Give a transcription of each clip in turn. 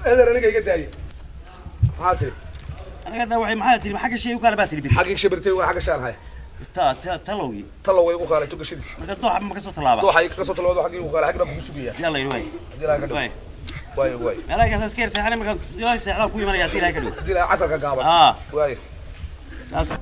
هذا أنا جاي قدامي هاتري أنا قد وعي محاتري ما حاجة شيء وقال باتري بيري حقك شبرتي ولا حاجة شان هاي تلوي طلعوا يقول تقول شديد ما قد ضوح ما قصة طلابة ضوح حقك قصة طلعوا حقك وقال حقنا بخسوقية يلا يلوي واي واي أنا قصة سكير سحنا ما قد يوي سحنا كوي ما يعطي لها كلو دي لها عسل كقابة واي لازم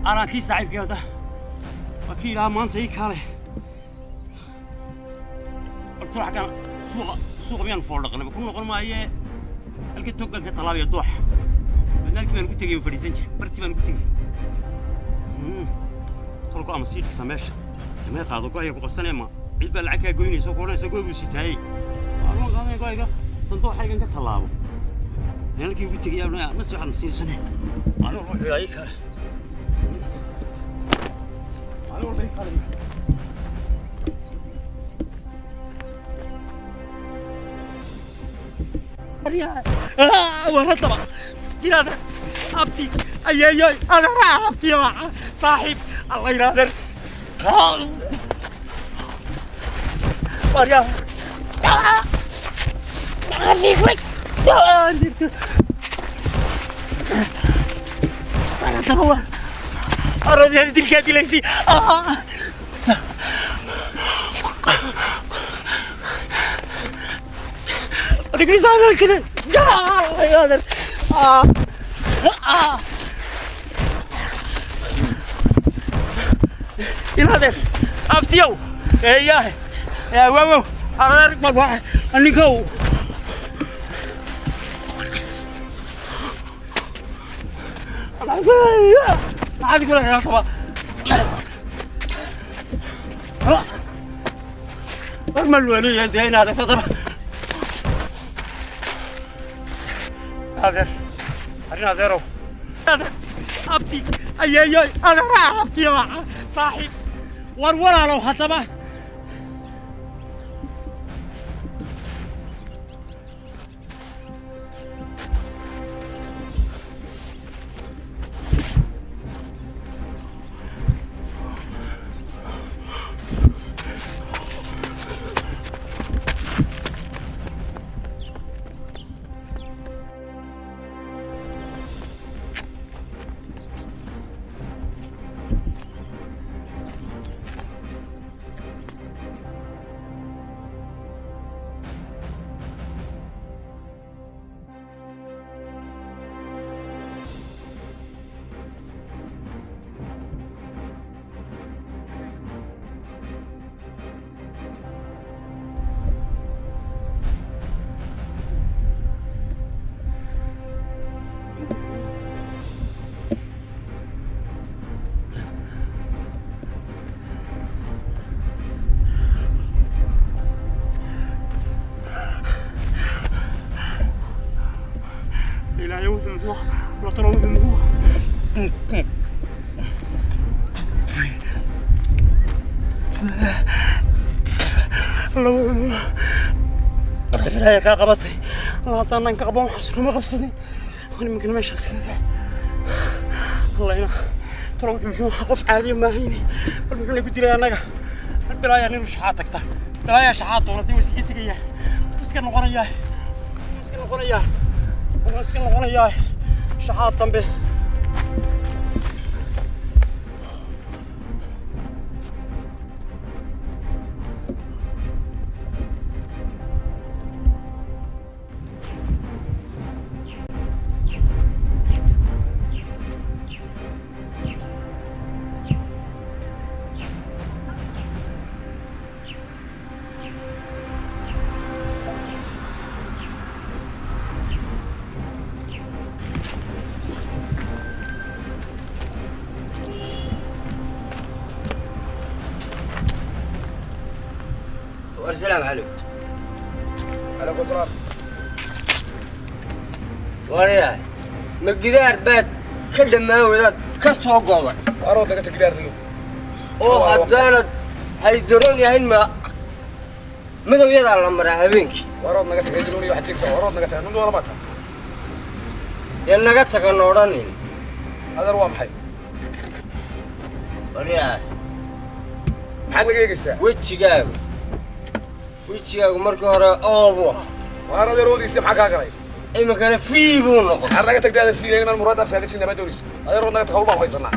أنا كي صعب كذا وكيل ما أنت يكاره قلت له حكى سوق بيان فورق لما كنا نقول ما هي الكت توقع كطلاب يطوح بدنا كمان قلت تجي وفريسنج برتي ما قلت تجي قلت له أمسيك سماش سماش قاعد قاعد يقول سنة ما عيد بالعكا جويني سوق ولا سوق وسيتاي أنا قاعد قاعد تنطوح حاجة كطلاب يعني كي قلت تجي يا ابني نسي واحد نسي سنة أنا أروح وياي كاره وانا طبعا ينادر ابتي اي انا ابتي يا صاحب الله ينادر مريم انا تبغى أراد يعني تلك هذه ليسي أنا كنت سامع كذا يا هذا يا هذا أبتيو يا واو أنا ركب واحد أني كو عادي كله يا طبعا الملونية انت هنا هذا فطبعا هذا هذا هذا أبتي أي أنا راح أبتي يا صاحب ورا لو حطبه لا يوهم هو لا تروهم هو الله لا كقبصي الله طانا كقبون حسن ما قبصتي وانا ممكن ما شخص الله ينا تروهم هو قف عادي ما هيني بل قلت لي انا البلايا ني شحاتك تا بلايا شحات ولتي وسكيتك يا مسكن قرياه مسكن قرياه مسكن قرياه شحات تنبه السلام عليكم. عليكم السلام. ورياه مقدار بات كدما ولاد كسو قوضة وارود لك تقدر اليوم oo haddaanad haydaroon yahayn ma midowyadaa la maraa habeenkii وارود لك تقدروني واحد تكسر وارود لك تهنون ولا ما تهن dee naga tagan odhanin هذا هو محي waryaa محل لك يقسى wejigaagu markii hore oobu ah وارود يرود يسمع حكا قري iminkana fii buu noqon حرقة تقدر في لين المراد في هذا الشيء ما دوريس هذا يرود لك تقول ما هو يصنع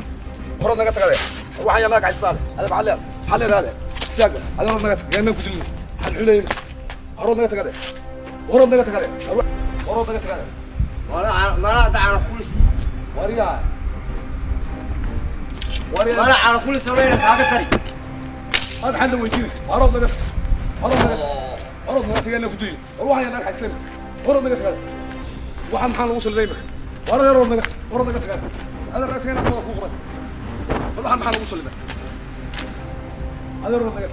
ورود لك تقدر واحد يلاك على الصالح هذا بعلل حلل هذا استاجر هذا يرود لك جنن كسلين حلولين ورود لك تقدر ورود لك تقدر ورود لك تقدر mana dacana kulis وريا mana cana kulis samayna kaaga tari هذا حد ويجيني ورود لك ورود لك تقدر كسلين وروح يلاك حسن ورود لك تقدر واحد محل وصل زيك ورود لك تقدر هذا رأيت هنا أقوى كوكرة واحد محل وصل لك هذا ورود لك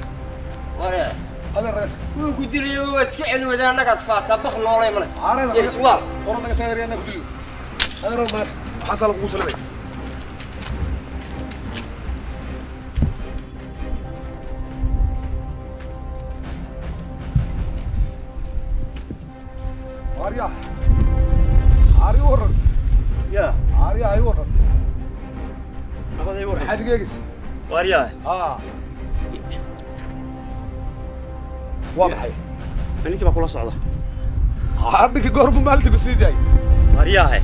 waryaa هذا رأيت wuu ku dilay waad iska celin wadaa annagaad faataa bak noolay manas iyo iswaal ورد لك تقدر أنا كسلين هذا رود لك حصل وصل لك عارية عاري ورد يا عارية أي ورد أبغى يوري حد جيجس waryaa واضح ninkii baa kula socda عارك قرب مالتك السيداي waryaa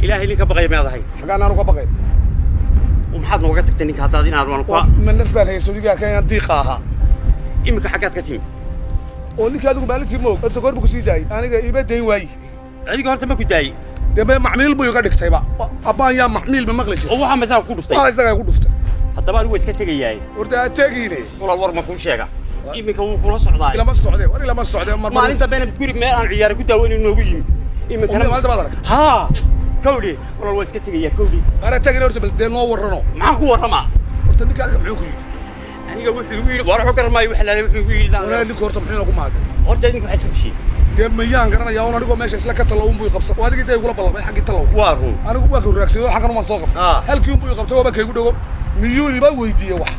ilaahay ninka baqay meedahay حقنا أنا قبقي ومحد nooga tagtay ninka hadaad inaad waan من نفس بالهي سوديا كان دقيقة imika xagaad ka timi ونك هذا مالتي موك أنت قربك السيداي أنا يبدأ واي adiga horta ma ku daayay ده معميل بيو قاعد يكتب أبا يا معميل بمغلج oo waxa masaan ku dhuftay إذا يقول دفت haddaba anigu iska tagayay ورده تجيني walaal war ma ku sheega imika wuu kula socdaa إلى ما السعودية ولا إلى ما السعودية مرة maalinta been guri meel aan ciyaar ku daawayn inuu ugu yimi imika ما أنت بدرك ha kawdi walaal waa iska tagayay kawdi أنا تجيني ورده بس ده نور ورنو maxaan ku waramaa ورده نك هذا محوكي aniga wuxuu igu yiri war wuxuu garmay wax la wuxuu igu yiri ولا نك ورده محينا قم هذا horta idinku waxay isku fishii ده ميان قرنا يا وانا نقول ماشي سلكة تلوم بيو قبص وهذا كده يقول بالله حق التلوم waa run أنا أقول باكل راكسي حق أنا ما صاقب هل كيوم بيو قبص وباكل يقول مليون يبغى ويدي واحد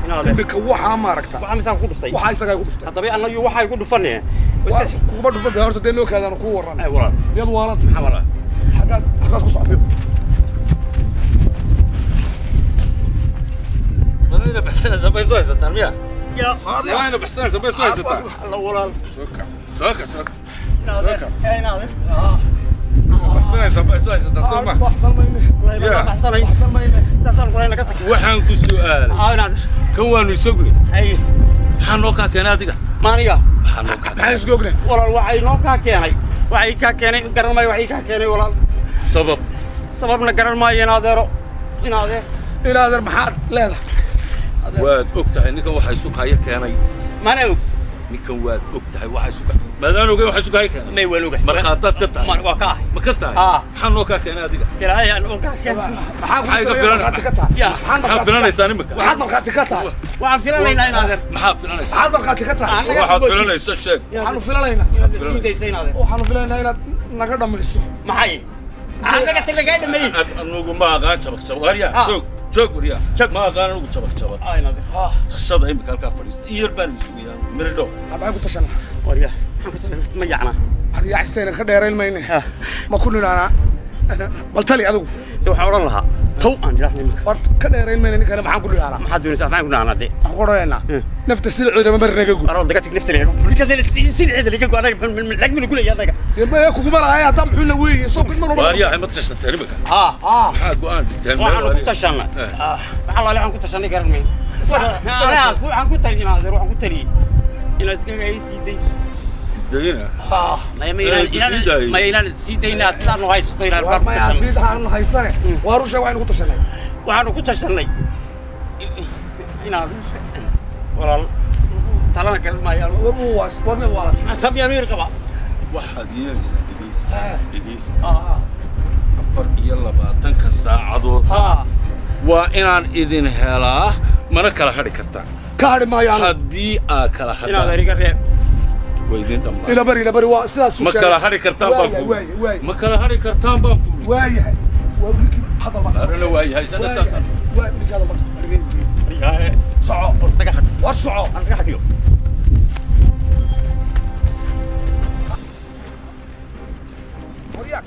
inaad إنك واحد ما ركته waxa masaan ku dhuftay واحد يسقى يقول دفت haddaba anagu waxa igu dhufanay iska كوبا دفت ده هرت ده لو كذا أنا كور رنا ay walaal يلا والله xamara حاجات قصة أنا بحسن زباين زوي ستان ميا ya أنا بحسن زباين زوي ستان alla walaal سوكا inaad بحسن زباين زوي ستان سمع أحسن ما يمي يا. baxsanay أحسن ما يمي taasaan qorayna ka tag waxaan ku su'aalay inaad kawaanu sugni ay maxaa noo kaa keenay adiga maaniga maxaa noo kaa ما يسقوقنا walaal waxay noo kaa keenay waxay kaa keenay garan maayo waxay kaa keenay walaal sabab sababna garan maayo inaadee إلى هذا المحل لا لا waad og tahay ninkan waxay sukaya keenay mana og ninkan waad og tahay waxay sukay maadaan ogay waxay sukaya keenay may waan ogahay markhaataad ka tahay waa ka ahay ma ka tahay maxaa noo kaa keenay adiga ilaahay aan oo kaa keenay maxaa iga filan ya maxaa filanaysaa nimika محل مرخاتي كتا waxaan filanaynaa inaadee maxaa filanaysaa محل مرخاتي كتا waxaad filanaysa sheeg waxaanu filanayna midaysa inaadee waxaanu filanayna inaad naga dhamayso maxay aan naga tagay dhameeyay anugu ma aqaan jabaq jabaq warya joog warya ma aqaan anugu jabaq jabaq inaadee tashada imika halkaa fadhiista in yar baan isugayaa miridho waxaan ku tashana warya waxaan ku tagay ma yacna hadiya xiseen ka dheerayn mayne ma ku niraana bal tali adigu waxaan oran lahaa tow aan ilaahay ninka war ka dheerayn mayne ninka maxaan ku niraana maxaad doonaysaa waxaan ku dhaanaa de waxaan ku odhanaynaa nafta silcooda ma marnaga guud arol daga tig nafta leeyahay bulkada silcida laga go'ay lag min gulay adaga dee ma kugu malahay hataa muxuu la weeyay soo kid mar warya ma tashatay imika maxaa go'aan dhigteen waxaan ku tashanay waxa la leeyahay ku tashanay garan may waxaan ku tari waxaan ku tari inaad iskaga ay sii dayso dayna ma inaan sii daynaa sidaan oo haysto inaan ku ma yasiid aan haysane waa rusha waxaan ku tashanay waxaan ku tashanay inaad walaal talana garan maayaan war uu waas warna wala asab yamiir qaba waxaad yeelaysaa dhegeysta 24 saacadood waa inaan idin helaa mana kala hadhi kartaa ka hadhi maayaan haddii aad kala inaad hadhaan ariga reeb waydin dhammaan ila bari waa sidaas ma kala hadhi kartaan baan ku ma kala hadhi kartaan baan ku waayahay وابنك هذا البطل أنا واي هاي سنة أساسا وابنك هذا البطل يا صعب ارتقحت وارصعوا انا ارتقحت اليوم وريا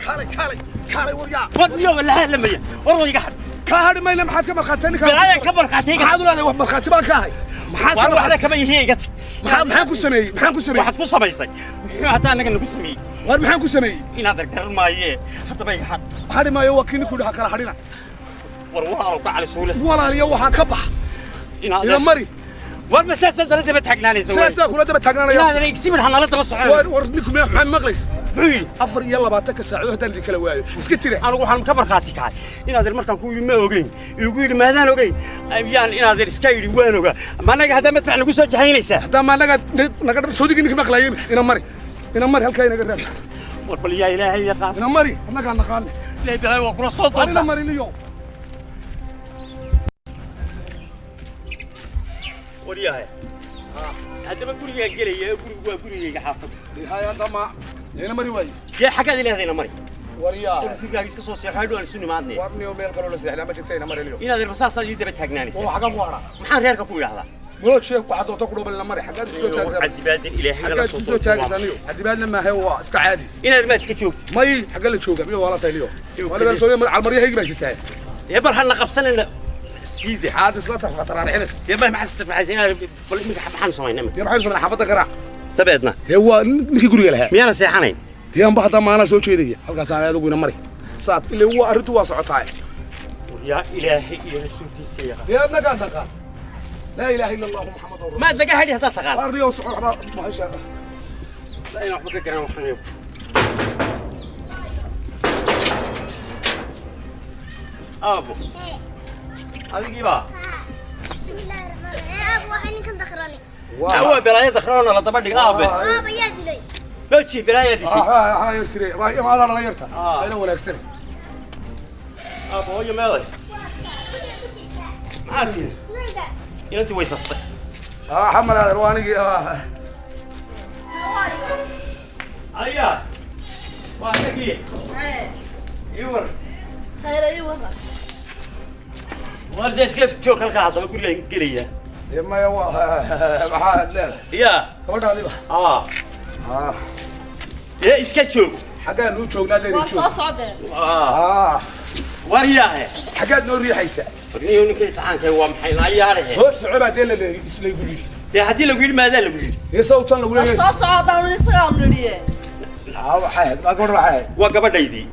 كاري وريا واليوم اللي لما والله يقحد كاري ما يلم حد كبر خاتني بلايا كبر خاتيك maxaad u leedahay wax markhaati baan ka ahay waxaan waxda kama yihiin maxaan ku sameeyey waxaad ku samaysay muxuu hataa anaga nagu sameeyey war maxaan ku sameeyey inaad garan maayee hadaba iga hadhi maayo waa kini ku dhaha kala hadhina war walaalo ka cali suule walaaliyo waxaa ka bax ila mari war masaasan dalada taagnaanaysa saasaa kula daba taagnaanaya inaad igsibir hanala daba socon war ninku maxaan maqlays afar iyo 20 saacadood haddaan idin kala waayo iska jira anigu waxaan ka markhaati kacay inaad markaan ku yiri ma ogeyn igu yiri maadaan ogeyn ayaan inaad iska yiri waan ogaa ma anaga hadda madfac lagu soo jahaynaysa hadda ma naga soodigi ninka maqlaayay ina mari halka inaga raad war bal yaa ilaahay yaqaan ina mari anaga naqaan ilaahay bilaa waa kula soo doonta ina mari liyo وريها هذا ما كوريا قليا كوريا حافظ هاي هذا ما هنا مري واي يا حكا لي هذه مري وريا كوريا اسك سو سيخايدو ان سني مادني وابني يومين قالوا له سيحنا ما جبتينا مري اليوم إن هذا المساس هذه دبت حقناني هو حقا ورا ما ريرك كو يراهدا مو شيء واحد تقولوا بالله مري حقا سو تاغ عدي بادل الى حاجه سو تاغ سنيو عدي بادل ما هو اسك عادي إن هذا ما تكجوجت ماي حقا لا جوجا ميو ولا تايليو ولا سو على المريه هيك باسيتاي يا بر حنا قبسنا سيدي حادث لا تفقط راه حلس يا ما حسست في عايزين بل منك حنا سمينا يا حلس من حافظه قرا تبعدنا هو نكي غوري لها ميانا سيحانين تيان بحدا ما انا سو جيديا halkaas aan aad ugu ina mari saad ilaa waa arintu waa socotaay يا إلهي يا رسولك سيغا يا نقا دقا لا اله الا الله محمد رسول الله ما دقا هدي هذا تقال اريو سحر ما هيشا لا انا وحبك انا وحنا ابو هذه كيفاه بسم الله الرحمن الرحيم ابو وحين كان دخراني هو بلايا دخلونا لا طبعا ابي ابا يا دلي بلشي بلايا دي ها يسري ما هذا لا يرتا انا ولا اكسر ابو هي مالك عارفين انت ويسصت حمل هذا رواني ايا واحد يور خير ايوه وارجع كيف تشوك القاعده بقول قليه يا ما يا محمد لا يا قبل هذه يا اسكت شوك حقا نو جوغنا لي وصو صعده وهي حقا نو ريحيسا ورني انك تعانك هو محيل عياره سو صعبه ديل اللي اسلي يقولي يا هدي لو يقول ماذا لو يقول هي صوتان لو وصو صعده ونسا نريه waxay ma gabadh waxay waa gabadhaydii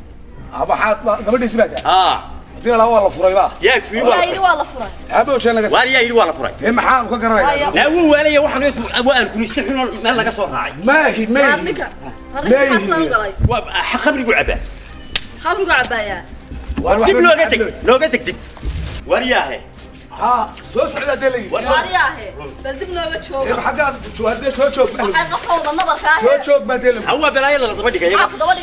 waxaad gabadhiisi baad hadii la wala furay ba yaa fiiri waa la furay haba oo sheelaga waar yaa yiri waa la furay ee maxaan ka garanay la wuu waalaya waxaan aan ku nistixino meel laga soo raacay maahi ninka xasan galay waa khamrigu cabaa khamrigu cabaya dib looga tag waar yaa soo socda deelay waariyaahe bal dib nooga joogo xaqaad soo hadee soo joog waxay qafowda nabarka soo joog badeelay hawa balaaya la daba dhigay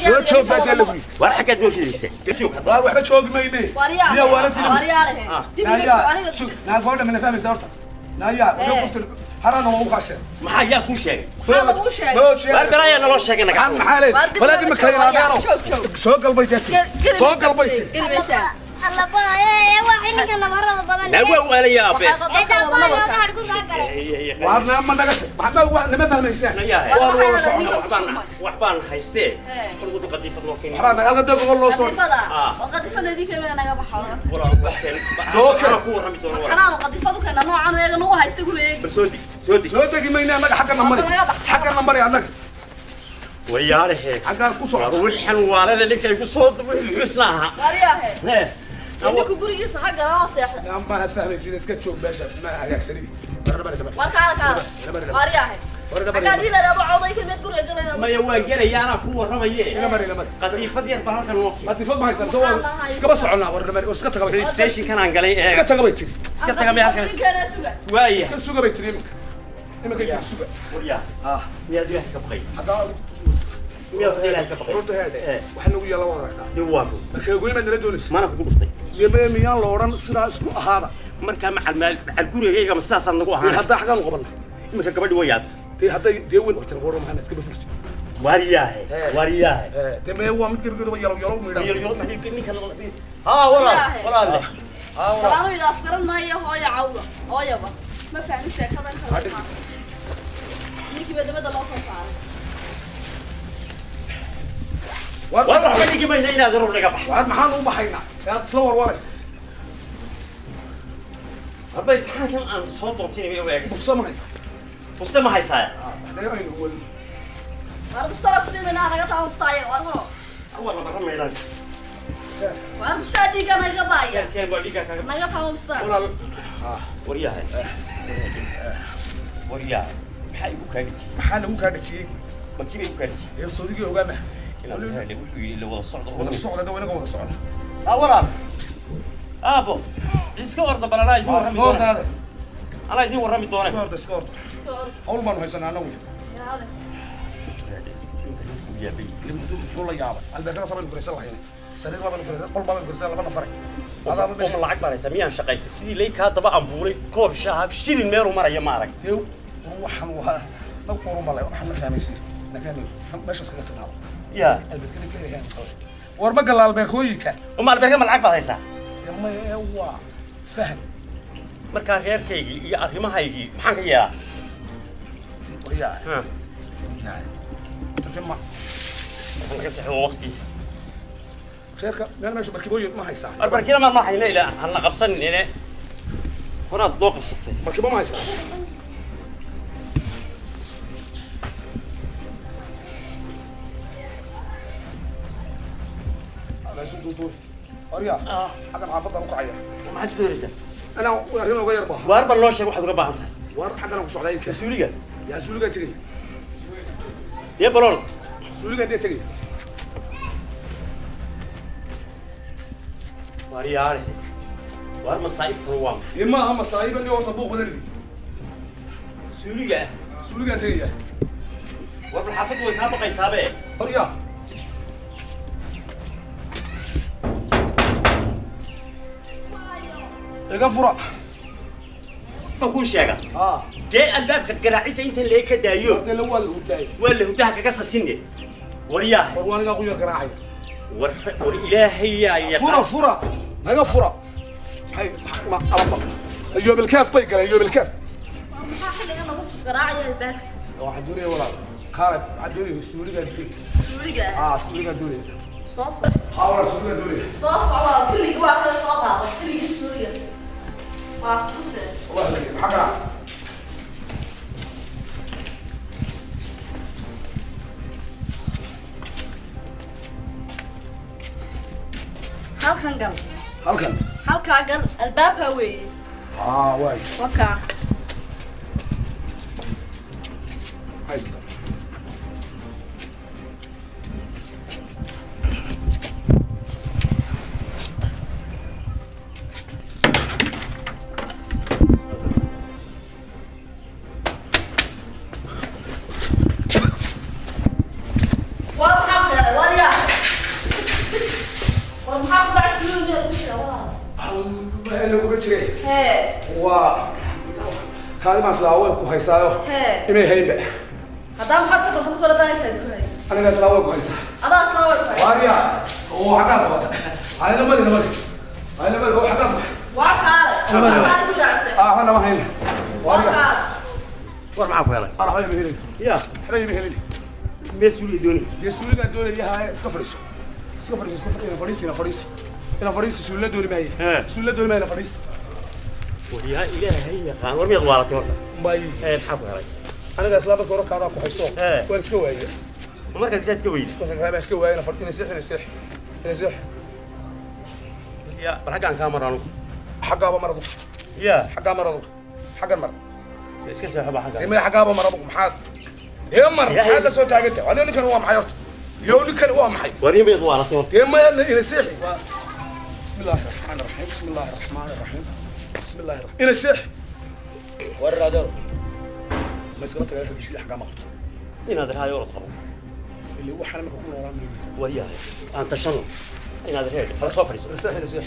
soo joog badeelay war xaqaad noo fiiraysa joog war waxba joog maynay waariyaahe ya warantii waariyaahe dib nooga aniga naa go'da ma fahmaysaa horta naaya wuxuu harana waa u qashay maxaa yaa ku sheegay maxaa lagu sheegay war balaaya naloo sheegay naga maxaa leeyahay walaadii ma kala yaraadaan soo galbay soo galbay ilmisa الله باي وحين كان مرة بدن لا هو ولا يا ابي إذا باي لو قاعد كل حاجة وارنا ما نقص ما فهميسان waxbaan haystee qordu qadiifad loo keenay waxbaan naga dab loo soo qadifada idin keenay naga baxo wala waxaan ku warami doono xanaan qadifadu kana noocan eega noo haysta guriga soo degi mayna anaga xaqna mari anaga wariyaalahe xaqan ku soo ruuxan waalada ninkay ku soo xusnaaha wariyahe ninka gurigiisa xagga la seexda ma fahmaysid iska joog meesha ma hagaagsanidi warkaada wariyahe xaggaadii la yiraahdo cawday ka mid guriga galayna maya waan gelaya anaa ku warramaye qadiifad yar baa halkan loo qadiifad ma haysan soo iska soconnaa warnamari iska taga station kan aan galay iska taga bay tiri iska taga ma halkan kana suga waaya iska suga bay tiri imaka tiri suga wariya miyaad ilaah ka baqay hadaa miyaad ilaah ka baqay runta heede waxa nagu yeelo wada ragtaa diwaado marka goyma nala doonaysa mana ku dhuftay yaba miyaan la oran sidaa isku ahaada marka macal gurigayga ma sidaas nagu ahaan hadda xaqan qabana imika gabadhi way yaad hadday dee weyn waqti lagu maxamed iska bafurti wariyaahe deme waa mid kibir yalo miidha yalo ninka ها والله salaano ida afgaran maayo hooyo cawda hooyaba ma fahmin sheekadan kale ninkii badabada loo soo saaray والله حبيبي ما هنا ضرب لك بحر وهذا محل مو بحينا يا تصور ورث هبي تحكي عن صوت روتيني وياك مستمع هيسا مستمع هيسا هذا يعني هو انا مستغرب كثير من هذا قطع مستعير والله اول ما رمي لك وانا مستعدي انا قبايا كان بوديك انا قطع مستعير ولا ورياها ورياها maxay ugu kaadhigi maxaa lagu kaadhigiyay markii ay ugu kaadhigi ee Saudi ogaana ilaa wuxuu yiri wada socdo wada wada socda walaal abo iska orda balanay buu rami doona ana idin warami doona iska orda hawl baan haysanaa anagu يا بي والله يابا البيت صار كريسه الله هنا سرير بابا كريسه قل بابا كريسه لبنا فرق هذا ما بس lacag baan sameeyaan shaqaysta sidii leeyka daba ambuulay koob shaab shilin meeru maraya ma arag deew waxan waa ma qoran malay waxan ma fahmaysi laakiin meesha iska tanaabo ya البيت كده كده هنا war ma galaal beekooyinka uma albeerka lacag baad haysaa ma waa fahan marka reerkaygi iyo arrimahaygi maxaan ka yeelaa wariyaa تجمع أنا كسح وقتي. شركة أنا ماشي بركبوي ما هيساع. بركينا ما حينا إلى هلا قبصن هنا. هنا الضوء قبصتي. بركبوا ما هيساع. هذا يسوق دور. أريا. حاجة محافظة رقعية. وما حد يدرسه. أنا وأرينا غير بها. وأربع لوشة واحد ربع عنها. حاجة أنا وصل عليك. سوريا. يا سوريا تجي. يا بلول. سوريا دي تجي. وارياره. وار مصايب تروام. إما هم مصايب اللي هو طبوق بدري. سوريا. سوريا تجي. وار بالحافظ ويكاب قيسابه. أريا. إيجا فرع. بكون شاقة. جاء الباب كقراعيته أنت اللي كدايو. هذا الأول هو دايو. ولا هو ده كقصة سنة. ورياه. وأنا قاعد أقول قراعي. إلهي يا. فرع. هذا فرع. هاي ما أربع. اليوم الكاف بيقرا اليوم الكاف. ما حد أنا وقت قراعي الباب. واحد دوري ولا. كارب عدوري سوري قدوري. سوري قا. سوري قدوري. صوص. حاول سوري قدوري. صوص على كل جوا كذا صوص كل سوري. وافطوسه. والله حقا. halkan gal albaabka weey waay waka haysta كلمة سلاوي كويسة. إمي هين بقى. هذا ما حد فتح كل ده كده كويس. أنا سلاوي كويسة. هذا سلاوي كويس. واريا هو حاجات بقى. هاي نمر. هو حاجات. وكالة. أنا كل عسل. أنا ما هين. وكالة. ور معك يلا. أنا حبيبي هيلي. يا حبيبي هيلي. مسؤولي دوني. مسؤولي دوني يا هاي سكفريش. أنا فريس سؤال دوني ماي. سؤال دوني ماي أنا فريس. وهي إلهي قان ورمي غوالتي ورتا ماي بحب هاي أنا قاس لابد كورك هذا كويسو وين سكوي ومركز جالس كوي هذا سكوي أنا فرق نسيح يا برحق عن كاميرا أنا حقا بمرضو يا حقا مرضو حقا مرض إيش كسر حبا حقا إما حقا بمرضو محاد يا مر هذا صوت حاجته وأنا اللي كان هو محيرته يوم اللي كان هو محي ورمي غوالتي ورتا إما نسيحي بسم الله الرحمن الرحيم بسم الله الرحمن الرحيم بسم الله الرحمن إلى السيح ورا دار ما سكرت يا أخي بيصير حاجة مقطع إن هذا هاي ورد قبل اللي هو حلمك يكون ورا مني وهي أنت شنو إن هذا هاي هذا صفري السيح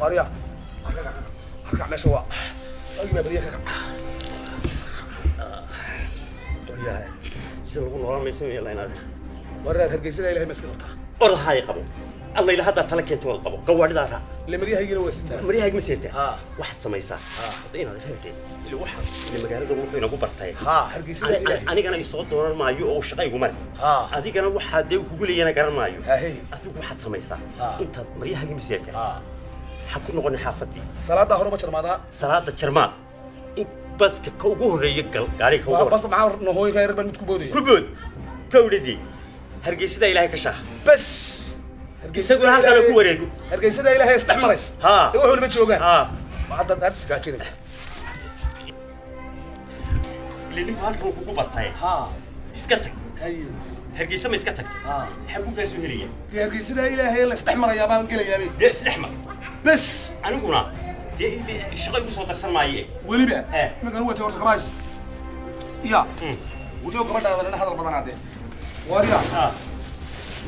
واريا ارجع ماشي هو اجيب بريك ويا سوق والله ما يسوي الله ينادر ورا هرجيسنا الهي مسكنتها orda hay qabo alla ila hadda tala keento wal qabo gawaadhidaara اللي مريها يجي له وسته مريها ma seeta waxaad samaysaa hadda inaad reebtay ila waxa in magaalada wuxuu inagu bartay ها هرجيسنا الهي anigana ay soo dooran maayo oo shaqaygu mar adigana waxa day kugu leeyana garan maayo هاي adigu waxaad samaysaa intaad maryaha ma seeta ha ku noqon xaafadii صلاة هرب جرمادا salaada jarmaad in baska ka ugu horeeyo gaari ka ugu بس معاه نهوي غير بنت كبودي kubud kawlidi hargeysida ilaahay ka shaah بس isaguna halkan ku wareego هرجيسنا الهي استحمرس ها وحول اللي بتشوقه ها هذا درس كاتشيني اللي halkan ku bartay ها iska tag ايوه hargeysa ma iska tagtay xagu ka soo heliya دي هرجيسنا الهي اللي استحمر يا بان قال يا بي dee isdhexmar بس aniguna dee shaqay ku soo darsan maaye وليبا ما كان هو تورت كرايس يا ودو قبل هذا انا هذا البدن عادي واريا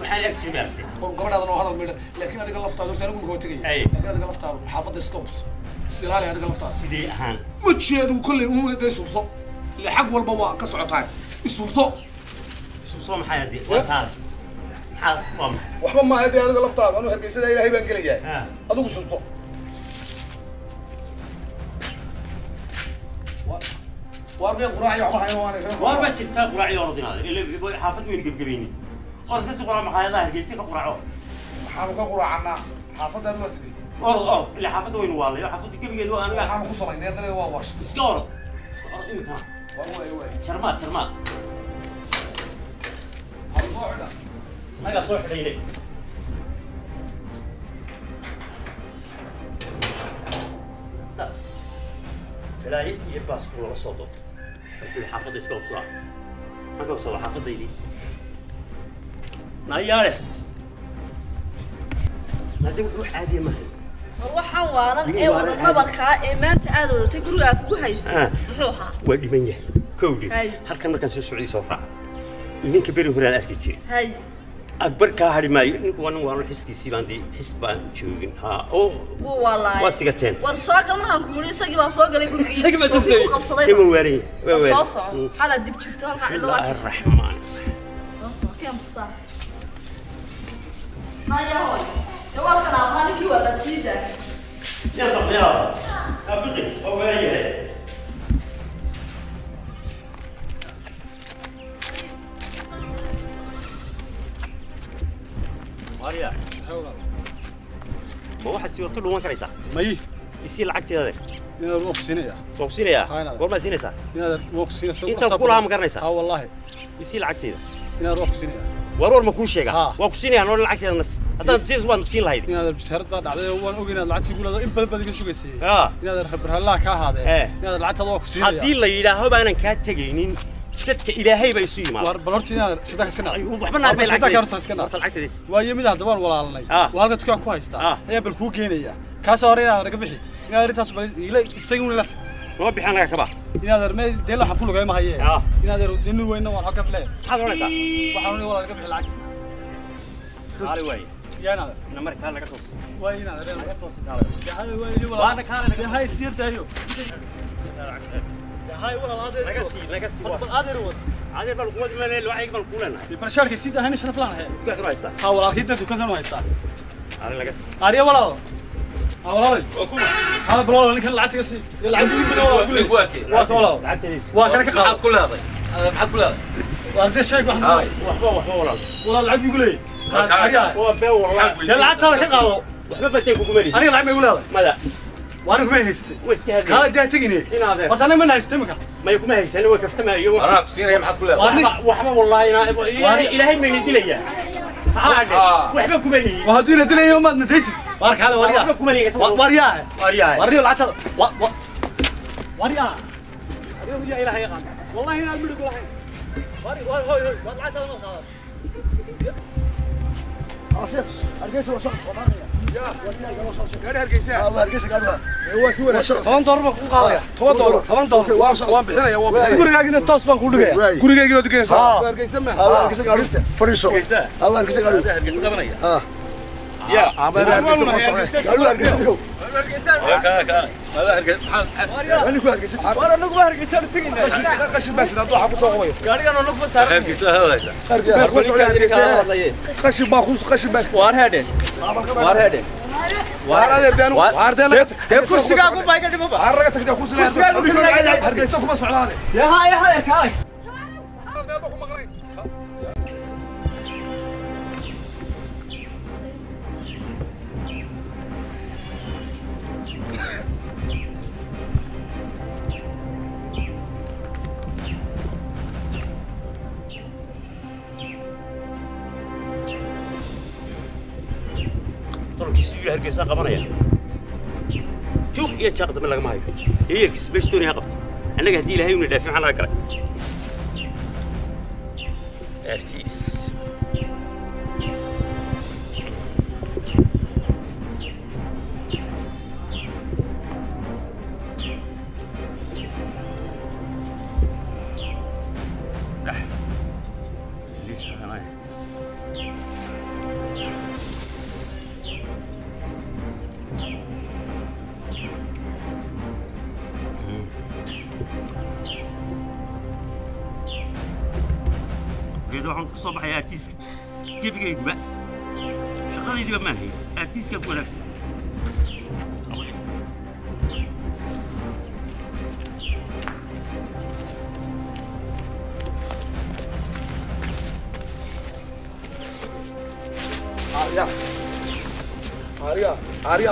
waxaan ag timaartay قبل هذا هذا الميل لكن هذا قلفت هذا انا اقول تجي أي. لكن هذا قلفت حافظ سكوبس استلالي هذا قلفت sidii ahaan متشيد وكل مو ده سبصو اللي حق والبوا كسعتان السبصو soo maxay hadii waa taad maxaa waa maxay وحبا ما هذه هذا قلفت انا هرجيسنا الهي بان قال يا هذا سبصو واربي قراعي عمر حيوان warba jirta quraaci ordinaada ilaa xaafad weyn gabgabeeni oo ka soo qoraa maxayadaha hargeysa ka quraaco waxaan ka quraacana xaafadda wasri oo ilaa xaafad weyn waa la xaafad gabigeedu waa aniga waxaan ku samaynay hadana waa wash iska orod imika waa jarmaad halqooda naga soo xidhaynay بلاي يباس كل صوته الحافظ يسكب بسرعة ما قبل صلاة حافظ يدي ناياره هذا وح عادي ما waxaan waalan ee wada nabadka ee maanta aad wadatay guriga kugu haystay muxuu ahaa ودي منيه كودي هل كان مركز السعودي صفرا إنك بري هران أركيتي هاي أكبر كهري ما إنك وانا حسكي سيبان دي حسبان شوين ها أو والله واسقتين warsaaqal markaan ku wuli isagii baa soo galay gurigii isagii baa duftay qabsaday ima weerin soo soco xala dib jirto halka cidlo waa jirto الرحمن soo soco keen bustaa maya hoy waa kana maalinki waa la siida يلا يلا أبقي أو هي ماريا ما واحد سيور كله ما كريسة ماي يصير العكس هذا انا روح سينيا توصيني يا قول ما سينيسا انا روح سينيا انت كلها ما كريسة والله يصير العكس هذا انا روح سينيا ورور ما كل شيء وكسيني انا العكس هذا الناس هذا تصير زوان مسين لهيد انا بسهرت بعد عليه وان اوغينا لعتي يقول هذا ان بدل iga sugaysay انا خبر الله ka ahaade انا lacagta waa ku siinaya hadii la yiraahdo baanan ka tagaynin dadka ilaahay bay soo yimaadeen war balortina saddex iskana waxba naar bay lacagta iskana lacagtadiis waa yimid hadaba walaalnay waa halka tukaan ku haysta ayaa bal ku geenaya kaas hore inaad naga bixi inaad rintaas bal ila isaguna la ma bixin laga kaba inaad armay deel waxa ku lugay ma haye inaad dinu weyna waan halka blee maxaad oranaysaa waxaan walaal naga bixi lacagta qaali way يا نادر نمر كان لك توصل وين نادر لك توصل يا هاي وين ولا وانا كان لك هاي سير تايو يا هاي ولا هذا لقسي هذا هو هذا بالقوه من الواحد يقبل كلنا برشارك سيده هاني شرف لها كثر هايستا ها والله كده كان كانوا هايستا هذا لقسي اريا ولا ها والله هذا بلول اللي كان لعبت سي يلعب بلول واك والله لعبت ليش واك انا كقاعد كل هذا هذا بحط كل هذا وارد شيء واحد وحبه والله لعب يقول لي هو بيو والله لعبت هذا كقاعد وحبه بتيك وكملي انا لعب يقول هذا ماذا وانا ما هيست ويسك هذا قال ده تجيني بس انا ما هيست مك ما يكون هيست انا وقفت ما يوم انا كسينا بحط كل هذا وحبه والله انا الهي ما يدليا وحبه كملي وهدينا دلي يوم ما نديس بارك على وريا وحبه كملي وريا وريا لعبت وريا يا الهي قام والله انا اقول لك والله هاي طلعت انا خلاص شيخ ارجيس وصل يا قال ارجيس الله ارجيس قال هو سوى 10 دولار ku qaadaya 10 دولار waan bixinaya waa gurigaaga toos baan ku dhigaya gurigaaga oo digaysa ارجيس ma الله ارجيس gaarista fariiso الله ارجيس gaarista ya ama ارجيس قش بس لا ضحى بصوغ ويا قش باخوس قش بس كيسو هرقيسا قبنايا شوف يا شرط من لك ماي هيكس باش دوني قبط انا قاعد لها يوم ندافع على كره ارتيس صح ليش انا waxaan ku soo baxay artiska gebigayguba shaqadaydiiba maan hayn artiska ku wanaagsan Arya.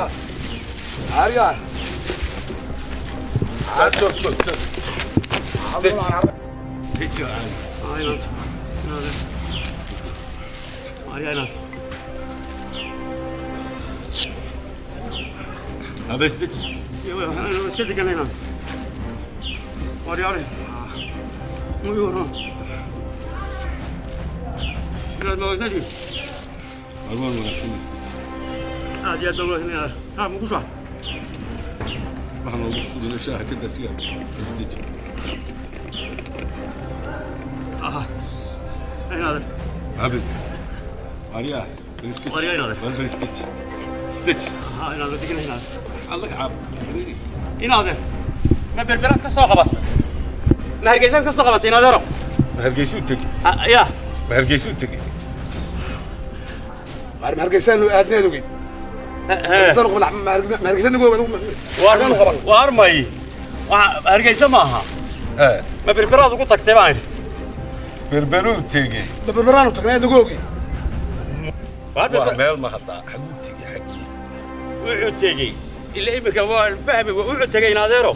بس ديك انا بس كده كان هنا وري مو يورون ما زادي المهم ولا شيء عادي الدولة هنا ها مو شو waxaan ugu sugay shaaha ka dasiya aha هنا عبد اريا بسكت اريا هنا بسكت ستيتش ها هنا بدك هنا الله عاب هنا ما بربرات كسو قبط ما هرجيسان كسو قبط هنا دارو هرجيسو تجي يا هرجيسو تجي ما هرجيسان ادني دوغي ما هرجيسان نقول وارمي هرجيسان maaha ما بربرات ugu tagtay baan بربرو تجي بربرانو تقني دوغي meel ma hataa xaguu tegi xagii wuxuu tegey ilaa imika waa fahmi wuxuu tegey naadeero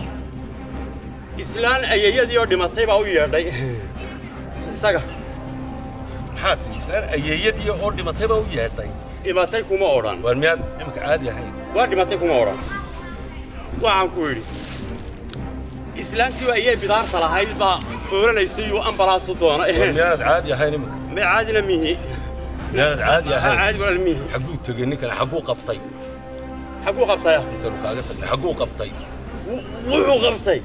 islaan ayeeyadii oo dhimatay baa u yeedhay isaga maxaa tiri islaan ayeeyadii oo dhimatay baa u yeedhay dhimatay kuma odhan war miyaad imika caadi ahayn waa dhimatay kuma odhan waxaan ku yidhi islaantii ayay bidaarta lahayd baa fooranaysay uu ambalaasu doona miyaad caadi ahayn imika ma caadina mihi miyaad caadi ahayn caadi wala mihi xaguu tegey ninkan xaguu qabtay xaguu qabtay ninkan kaaga tagnay xaguu qabtay wuxuu qabtay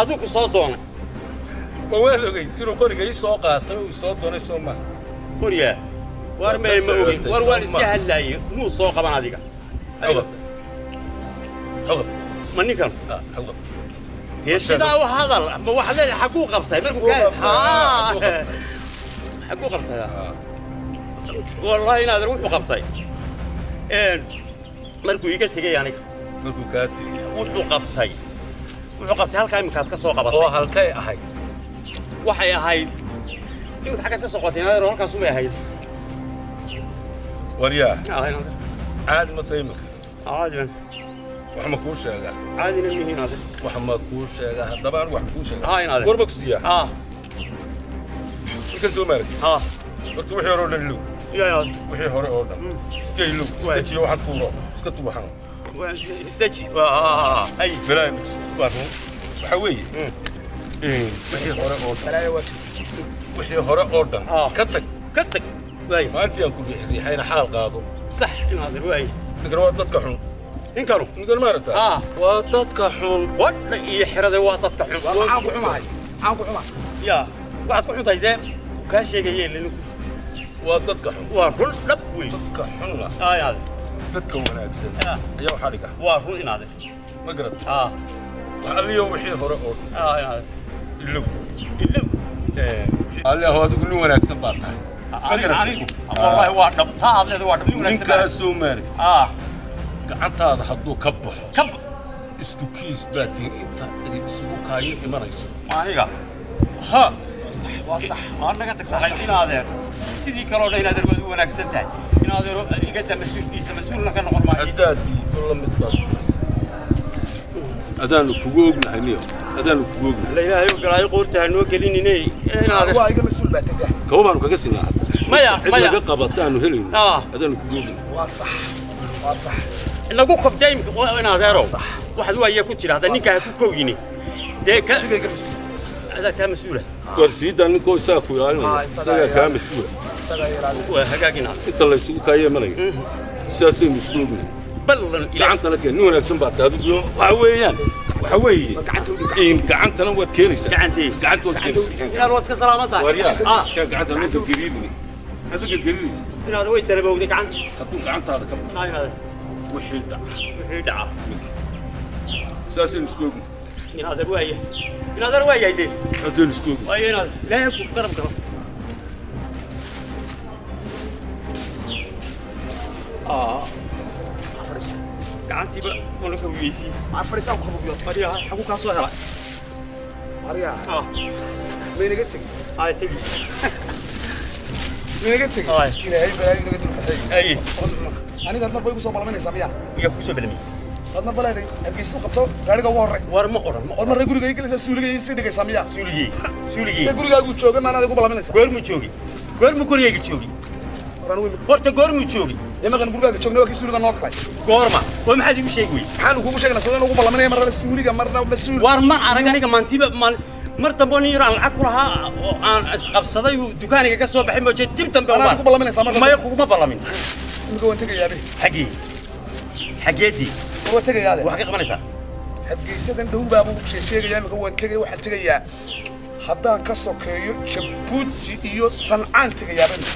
aduu ku soo doona ma waad ogeyd inuu qoriga ii soo qaatay oo ii soo doonay soo ma qoriga war ma ogeyd war waan iska hadlaayay muu soo qaban adiga xogab ma ninkan xogab sidaa u hadal ma wax leeyahay xaguu qabtay markuu ka xaguu qabtay والله نادر وحو قبطي markuu iga tagay aniga markuu ka tagay wuxuu qabtay halka imikaad ka soo qabatay oo halkay ahayd waxay ahayd imika xagad ka soo qabatay naadir halkaas uma ahayd wariyaa caadi ma tahay imika caadi wax ma kuu sheegaa caadina mihi naadir wax ma kuu sheegaa haddaba anigu wax ma kuu sheegaa naadir war ma ku siiyaa markan soo maarag horta wixii hore oo dhan low wixii hore oo dhan iska ilow istajiyo waxaan tuuro iska tuuxan istaji ay balaay waxa weeye wixii hore oo dhan wixii hore oo dhan ka tag maantii aan ku riixayna xaal qaado sax naadir waay ninkan waa dadka xun ninkan maarata waa dadka xun wadha iyo xirada waa dadka xun maxaan ku xumahay ya waxaad ku xuntahay dee kaa sheegayeen linku waa dadka xun waa run dhab wey dadka xunna naadir dadka wanaagsan ayaa waxa dhiga waa run inaade ma garad waxa liyo wixii hore oo illow الله هو تقول له أنا أكسب بعضها. والله هو دب هذا اللي هو دب. إنك سومرت. قعدت هذا حدو كبح. كب. اسكو كيس باتين أنت اللي اسكو كاي إمارس. ما هيك. ها. وصح. ما أنا قلت صح إن هذا. سيدي كرولة إن هذا الوضوء أنا أكسبته. إن هذا قلت مسؤول لك أنا غرماني. أداتي والله متبصر. أدانو كوجوجنا هنيو. أدانو كوجوجنا. لا إله إلا الله قرته إنه كليني ني. هذا هو أيق مسؤول باتده. كوبانو كجسنا. ما يا قبضتانو هلين. أدانو كوجوجنا. وصح. إنه قوك دايم وين هذا رو. صح. واحد هو يكون ترى هذا نيكا كوجيني. ده هذا كان مسؤول. كورسيدا نكو ساكو يعني. ساكا كان مسؤول. وهجاجنا. أنت اللي سوق كاي مني. ساسي مسؤول. بلن إلى عن تلك نون أكسب بعض هذا وحويان. وحوي. إن قعنت أنا وكيرس. قعنتي. قعنت وكيرس. يا روتك سلامتك. وريا. كان قعنت أنا تقريبني. هذا الجريس. هذا وين ترى بودك قعنت. أكون قعنت هذا كم. هذا. وحيد. ساسي مسؤول. هذا رواية. هذا رواية يدي. ساسي مسؤول. وين هذا؟ لا يكون كرم. قعنتي بقى ولا كويسي. ما فريسان كم بيوت. مريا حقو كاسو هلا. مريا. مين قلتك؟ هاي تجي. مين قلتك؟ هاي. إلى هاي بلاي نقدر نحكي. أي. أنا قد نبغى يقصوا بالمين سامية. يقصوا بالمين. قد نبغى لي أبغى يسوق خبطه قاعد يقوّر. ورم. مرة يقول لي كل سؤال يصير سامية. سولي. يقول لي أقول شو كمان أنا أقول بالمين. قرم كوريا كتشوقي. ورت قرم كتشوقي. لما كان يقول لك شو نوع كسولي كان ناقص. قرمة. وما حد يقول شيء قوي. حاله كوكو شيء نسوي نقول بالمين مرة سولي مرة مسؤول. ورم أرجعني كمان تيبا مرت بوني يران عقلها عن قبصة ودكاني كسر بحين بوجه تبتم بوان. أنا أقول بالمين سامر. ما يقول ما بالمين. نقول أنت يا أبي. حقيقي. هو تجي يا هذا. وحقيقة ما نسى. حقيقي سدن هو بابو شيء يا هو تجي واحد تجي يا. حتى كسر كيو شبوت يو صنعان تجي يا بني.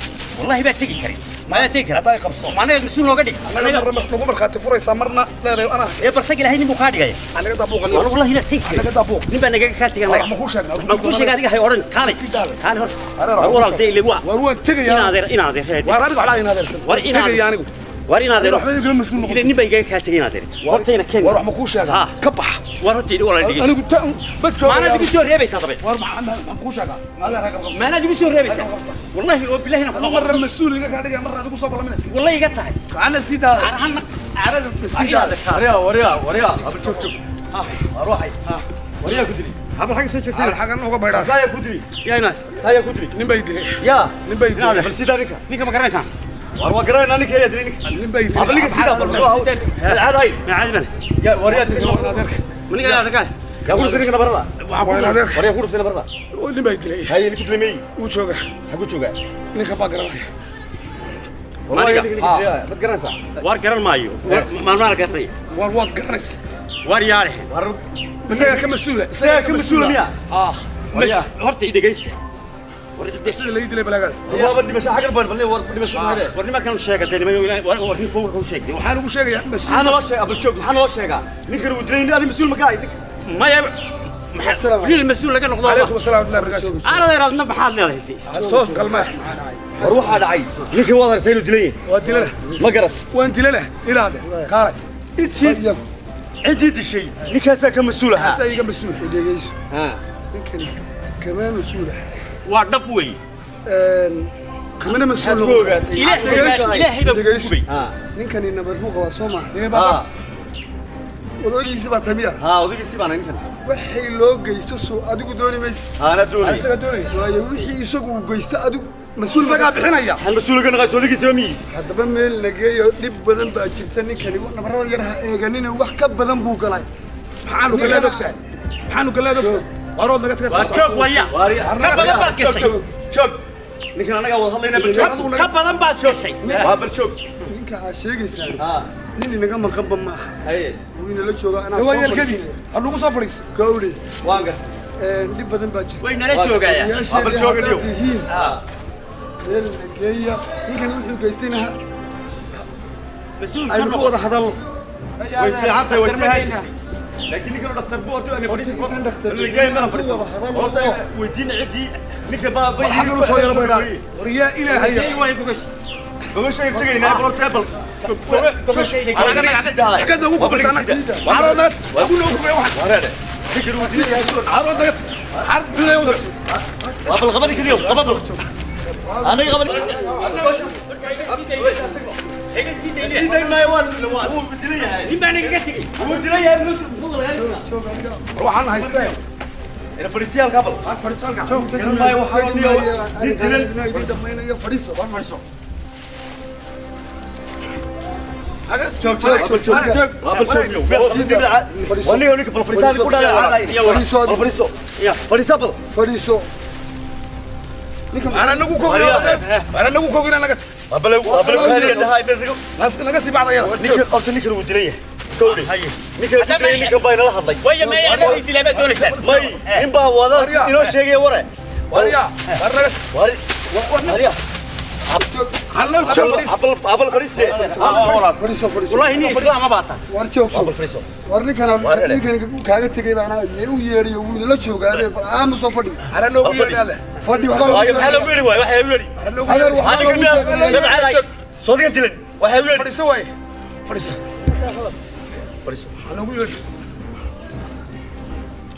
والله بتجي كريم. ما تجي هذا يقبصه. ما أنا مسؤول لو قدي. أنا مرة مخلوق مرخاتي فري سامرنا لا أنا. يا برتجي لهني مخادي جاي. أنا قد أبوق أنا. والله هنا تجي. أنا قد أبوق. نبى نجا كاتي أنا مخوش أنا. مخوش قاعد هاي أورن كاري. كاري هور. والله تجي اللي بوا. وروان تجي يا. إنادر. وارد على إنادر. تجي يعني. ورينا روح من يقول مسؤول. إذا نبى جاي كاتي إنادر. ورتينا كين. وروح مخوش أنا. كبح. ورتي ولا اللي. أنا قلت بتشوف. ما أنا تقول ريبي صاحبي. وروح مخوش أنا. هذا رقم. ما أنا تقول ريبي. والله بالله هنا. مرة مسؤول اللي قاعد يجي مرة تقول صوب ولا من والله يقطع. أنا سيد هذا. أنا سيد هذا. وريا. أبى شوف. أروحي. وريا كدري. هذا حاجة سوتش. هذا حاجة نوقف بيرا. سايا كدري. يا هنا. سايا كدري. نبيدني. يا. نبيدني. هذا فرسيدا نيكا ما كرناش. واروا قرأنا نيكا يا درينك. نبيدني. أبليك سيدا فرلا. هذا هاي. ما عاد من. يا وريا. من قال هذا قال. يا قول سيرك نبرلا. وريا قول سيرك نبرلا. نبيدني. هاي اللي كتلي مي. وشوقه. حقول شوقه. نيكا باقرا. والله ما تقرنسا. وار قرن مايو. ما قرني. وار قرنس. وار ياره. وار. بس هي كمسؤولة. كمسؤولة يا. مش هرتي دقيقة. بس اللي يدري بلاقة. هو بدي مش حاجة بدي بدي مش هذا. ورني ما كانوا شيء كده ورني فوق هو شيء. وحنا وش يا بس. أنا وش قبل شوف أنا وش قا. نكر ودرين هذا مسؤول مكاي. ما يب. هي المسؤول لكن نقضي. عليكم السلام ورحمة الله وبركاته. أنا لا رضنا بحالنا هذي. الصوص قلمه. روح هذا عيد. نكر وضع تيلو دلين. وأنت له. ما قرأت. وأنت له. إلى هذا. كارك. أنت. عديد الشيء. نكاسة كمسؤولة. كاسة كمسؤولة. ها. يمكن كمان مسؤولة. وعدبوي. كمان مسؤول. إلهي بقولي. يمكن إن برفوق وصومة. إيه بابا. ودوري سبعة تمية. ودوري سبعة يمكن. وحي لوج يسوسو أدوك دوري مس. أنا دوري. أنا دوري. وحي يسوق وجيست أدوك مسؤول سجى بحنا يا. هل مسؤول كنا قاعد سوليك سامي. حتى بمل نجى يدب بدن بأجتني كلمة نبرر يرها جنين وحكب بدن بوكلاي. حانو كلا دكتور. حانو كلا دكتور. أراد نجت كذا. شوف ويا. كب بدن بعد كل شيء. شوف. نحن أنا قاعد وصلنا بالشوف. كب بدن بعد كل شيء. بالشوف. نك عشيق يسال. نيني نجا مقب ما. أيه. وين اللي شو أنا. هو يركضي. أنا سافريس. كوري. وانقر. دب بدن بأجت. وين اللي شو جاي؟ بالشوف اليوم. يمكن يمكن يمكن جيستينها aynu ka wada hadalno way fiicantay way fiicantay لكن نيكا دكتور بورتو انا فريس اللي جاي من فريس horta weydiin cidii ninka baabay xagga soo yar baydaa wariya ilaahay way gogasho tagaynaa portable xagga ugu kubsana waroonad ugu noo kubay wax wareede fikir wadiin waroonad حرب بلا يوضع قبل غبرك اليوم قبل انا قبل سيدي ما يوال هو بدليه دي معنى قتك هو بدليه روح انا هايستاي انا فريسيال قبل فريسيال قبل ما يوحد اليوم دي فريسو فريسو شوف ولي وليك بالفريسال كل هذا عادي فريسو يا فريسابل فريسو انا نقول كوغري انا نقول كوغري انا قلت قبل خالي هاي بزقو ناس نقصي بعض يا نيكل قلت نيكل ودليه كودي هاي نيكل باين لا هضلي ويا ما يعرف يدي لعبه دونيسان ماي ان با ودا انو شيغي ورا وريا وريا هلا شوف قبل فريس دي فريسو والله اني اسلام ما باتا warjoog قبل فريسو warninkan kaaga tagay baan u yeeriyo wuu la joogaa ama soo fadhi انا نقول هذا fadhi waxa la weeri waay waxa weeri waxa صديق دلن waxa weeri فريسو واي فريسو فريسو انا نقول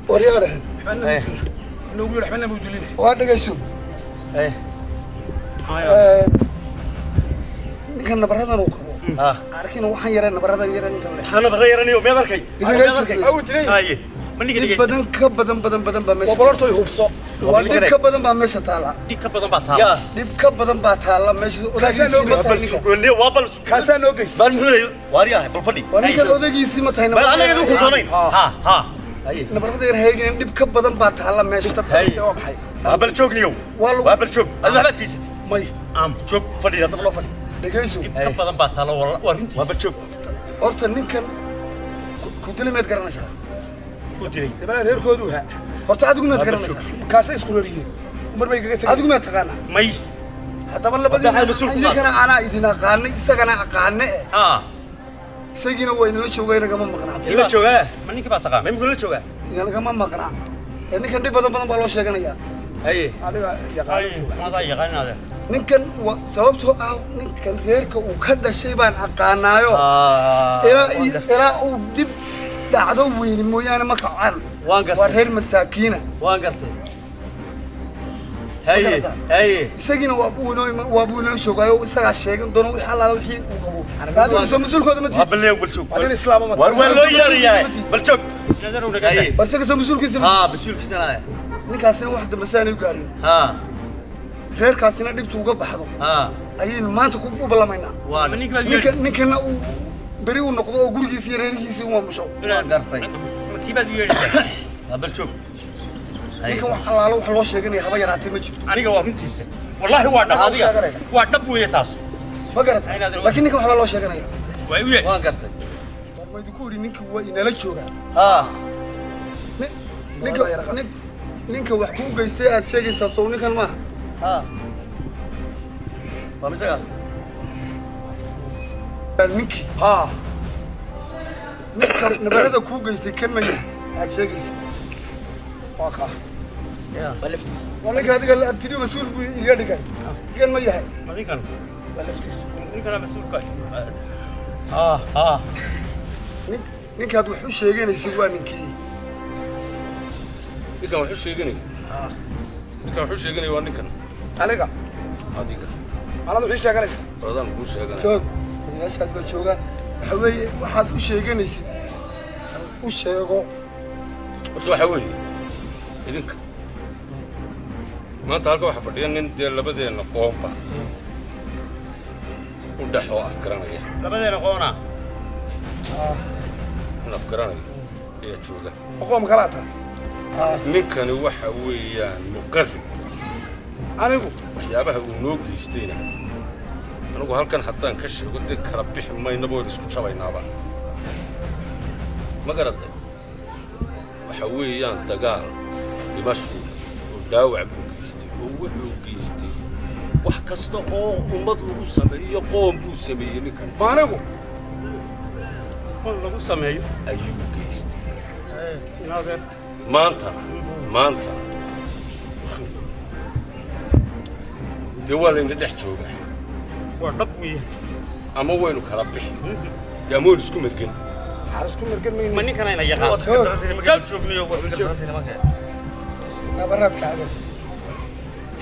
waryaare نقول احنا موجودين waa dhagayso ايه ninkan nabaradan uu qabo arkin waxaan yareen nabaradan yareen inta le انا بغيرني ما دركي هاي من نيجي badan ka badan baa meesha وبلورتو يحبسو dib ka badan baa meesha taala ديك بدن باتا ya dib ka badan baa taala meesha بل سوقني وبل كاسان نو جيس بل محمد واريا بالفدي ninkan odaygiisii ma tahay بل انا يدو كسونين ها nabarada yar heegin dib ka badan baa taala meesha waa maxay قبل شوقنيو قبل شوق المحبات كيستي may ام شوق فدي هذا لو فدي dhagayso ka badan baa taalo warintii waba joog horta ninkan ku dilimeed garanaysaa ku dilay dibana reerkoodu ha horta adigu meed garanaysaa kaasa isku reeriyeen mar bay gaga tagay adigu meed taqaanaa may haddaba labadii idinkana aanaa idin aqaanay isagana aqaane isagiina waa inala joogaa inagama maqnaa ila joogaa ma ninka baa taqaan ma la joogaa inagama maqnaa ninkan dhib badan baa loo sheeganayaa haye adiga yaqaanada ninkan sababtoo ah ninkan reerka uu ka dhashay baan aqaanaayo ilaa uu dib dhacdo weyni mooyaane ma kacaan waa reer masaakiina waan gartay haye isagiina waa buu inala joogaayo isagaa sheegan doono wixii allaala wixii uu qabo adigu soo mas-uulkooda ma tihi bal bal joog adin islaam ma war loo yeerayaa bal joog war isaga soo mas-uulkiisa mas-uulkiisa ninkaasina wax dambe saanay u gaarin reerkaasina dhibtu uga baxdo ayaynu maanta u ballamaynaa ninkana uu beri uu noqdo oo gurigiisa iyo reerihiisii u maamusho bal joog ninkan wax allaala wax loo sheeganaya haba yaraatee ma jirto aniga waa runtiisa wallaahi waa dhab adiga waa dhab weeye taas ma garatay laakiin ninkan waxbaa loo sheeganaya waa u waan gartay war ma idinku idhi ninka waa inala joogaa ninka wax kuu geystay aad sheegaysaa sow ninkan maaha waa misaga ninkii ninka nabarada kuu geystay kan ma yahay aad sheegaysa waa kaa waa laftiisa waa ninka adiga abtidi mas-uul buu iga dhigay kan ma yahay ninkan waa laftiisa ninkana mas-uulka ninkaad wax u sheeganaysid waa ninkii ninkan wuxuu sheeganaya ninkan wuxuu sheeganaya waa ninkan aniga adiga alad wixii sheeganaysa radaan kuu sheeganaya joog odayaashaad baa joogaan waxa weeye waxaad u sheeganaysid u sheego horta waxaa weeye idinka maanta halka waxaa fadhiya nin dee labadeenna qoomba u dhex oo afgaranaya labadeena qoona in afgaranaya ayaa jooga qoom kalaa taa ninkani waxa weeyaan muqarrib anigu waxyaabaha uu noo geystayna anigu halkan haddaan ka sheego dee kala bixi maynaba waan isku jabaynaaba ma garatay waxa weeyaan dagaal dhimashuu geystay oo dhaawac buu geystay oo wuxuu geystay wax kasta oo ummad lagu sameeyo qoom buu sameeyey ninkan ma anigu lagu sameeyo ayuu geystay inaadeer maanta dee waa layna dhex joogaa waa dhab weeye ama waynu kala bixi dee ama waynu isku mergen ma ninkan ayna yaqaan joogniyo nabaraadka cadas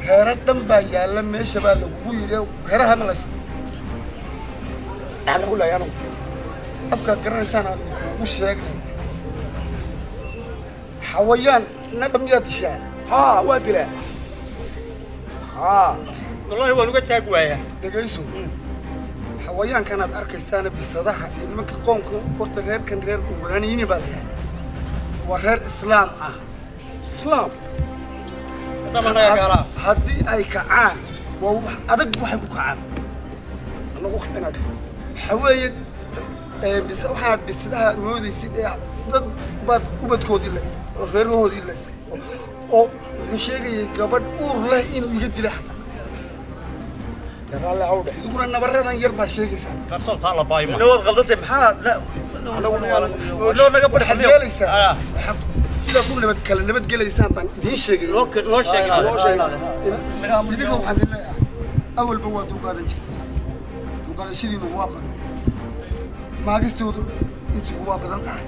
reero dhan baa yaalla meesha baa lagugu yidhi reeraha ma laysa lagu leeyahay anugu afkaad garanaysaan aan kugu sheegnay xawayaan naga miyaad dishaa haa waa dilaa haa wallahi waan uga taag waayaa dhegayso xawayaankanaad arkaysaana bisadaha iyo nimanka qoomka horta reerkan reer walaaniyiini baa la yidhahdaa waa reer islaam ah islaam haddii ay kacaan waa wax adag waxay ku kacaan anagu kacinaad waxaa weeye waxaad bisadaha moodaysid ee dad baad ubadkoodii laysa oo reerahoodii laysa oo wuxuu sheegayay gabadh uur leh inuu iga dilay xataa dagaalla hawdhe idiguna nabaradan yar baa sheegaysaa kartoo taa la baayma نود غلطتي محاد لا لو naga badxayeelaysaa sida ku nabad gelaysaan baan idiin sheegay loo sheegay idinka waxaan leeyahay awalba waa dulqaadan jirtay dulqaadashadiinu waa badnay maagistoodu isugu waa badan tahay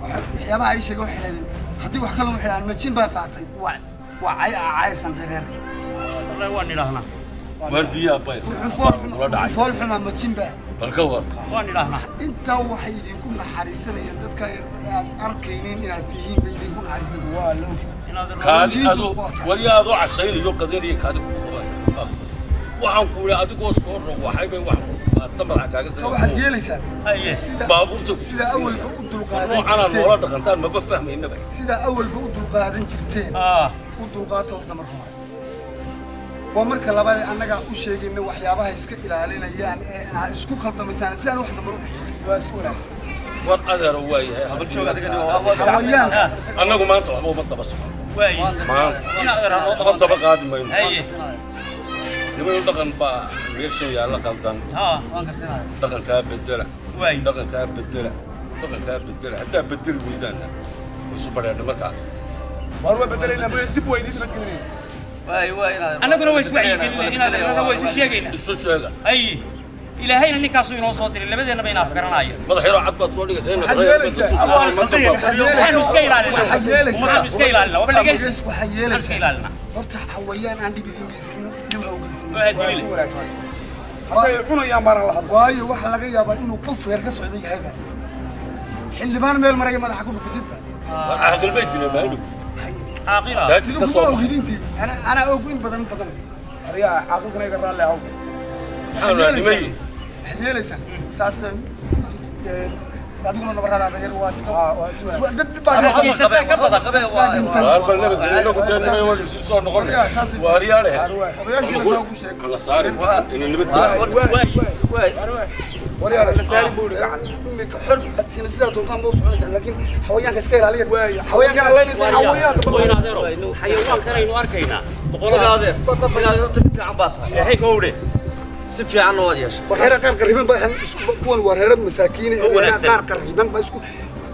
waxyaabaha ay sheegay waxay leeyihiin haddii wax kale waxay leeyihiin majin baa qaatay waa caysan dareerka wallahi waan idhaahnaa waar biyaa bay fool xumaa majin baa balka warka waan idhaahnaa intaa waxay idinku naxariisanayaan dadka aad arkaynin inaad tihiin bay idinku naxariisanayaan waa loo kaadi adu wariya adu casaynayo qadariyo kaadi ku qabay waxaan ku leeyahay adigoo soo rogo waxay bay wax tamar kaaga tahay waxaad yeelaysaa baabuurta sida awalba u dulqaadan jirteen noocan noola dhaqantaan ma fahmaynaba sida awalba u dulqaadan jirteen u dulqaato horta marka hore waa marka labaad annaga u sheegayna waxyaabaha iska ilaalinayaan ee aad isku khaldamaysaan si aan wax damar u dhexin waa is wanaagsan war adeero waayahay habal jooga xawayaanka annagu maanta waxba uma daba socon waay ina adeero oo daba qaadi mayno niman dhaqan baa meesha yaalla qaldan dhaqankaa bedela dhaqankaa bedela haddaa bedeli weydaana isu badheedha markaa war waa bedelayna dib waa idin badgelinayna annaguna way iswacyigelinay inaad way isu sheegayna isu sheega ay ilaahayna ninkaasuu inoo soo diray labadeennaba inaaf garanaayo madax yaroo cad baad soo dhigaysaa waxaanu iska ilaalinaa waba dhegaysta waxaa yeelaysaa horta xawayaan aan dhib idin geysanin dhib ha u geysanin wanaagsan hadday cunayaan maaran lahad waayo waxaa laga yaabaa inuu qof reer ka socda yahayba xildhibaan meel maraya madaxa ku dhufutidba caaqilbay dileen maadhow caaqila saajid ka soo ogidintii anaa og in badan ariyaa caaqilkana iga raalli ahow waxaad yeelaysaa saasaan adiguna nabaradaada yar waa iska dad ka badan bal nabadgelyo ku deenay waa si soo noqon waariyaale odayaashii la ku sheeg la saari in nabadgelyo wariyaale la saari buuri gacan imika xor hadina sida doontaan buu soconaysaa laakiin xawayaanka iska ilaaliya xawayaanka allaynaysa xayawaankan aynu arkaynaa boqolaadeer fiican baa tahay waxay ka owdhe si fiican oo yeesha waxay qaar qariban baa kuwan waa reer masaakiin ee qaar qariban baa isku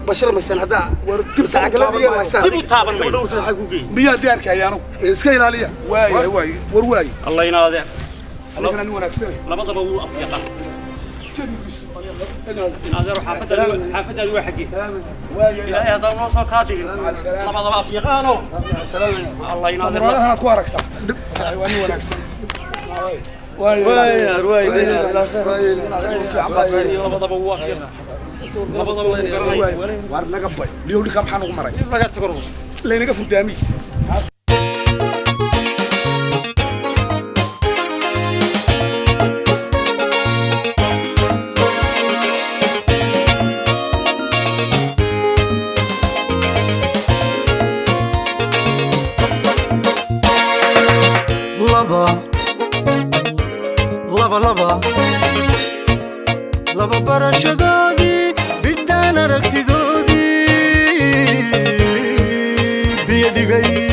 bashar masan hada war dib saacgaladiya masan dib u taaban may dhowrka waxa ku geey biyaa diyaarka ayaanu iska ilaaliya war waay allah inaade anigana ni wanaagsan labadaba wuu afyaqan inaade xaafadaadu waa xagee ilaahay haddaan noo soo kaa dirin labadaba afyaqaano allah inaade waxaad ku aragtaa waa ni wanaagsan war naga bay liyowdhika maxaa nagu maray laynaga furdaamiy laba barashadoodii bidhaan aragtidoodii biyo dhigay